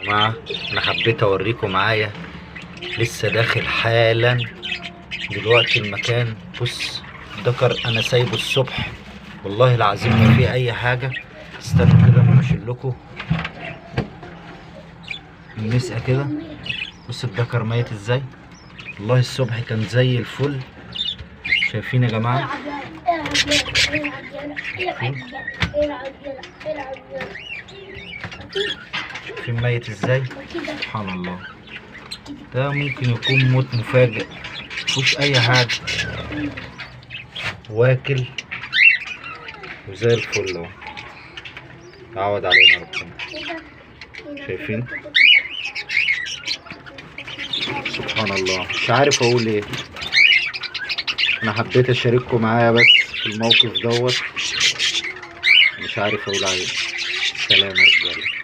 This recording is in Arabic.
جماعة انا حبيت اوريكم معايا، لسه داخل حالا دلوقتي المكان. بص الدكر انا سايبه الصبح والله العظيم ما فيه اي حاجة. استنوا كده اما اشيلكوا المسقة كده. بص الدكر ميت ازاي، والله الصبح كان زي الفل. شايفين يا جماعة؟ شايفين ميت ازاي؟ سبحان الله، ده ممكن يكون موت مفاجئ مفيهوش اي حاجة، واكل وزي الفل اهو. عوض علينا ربنا. شايفين؟ سبحان الله، مش عارف اقول ايه. انا حبيت اشارككم معايا بس في الموقف دوت، مش عارف اقول عليه. سلام يا رجاله.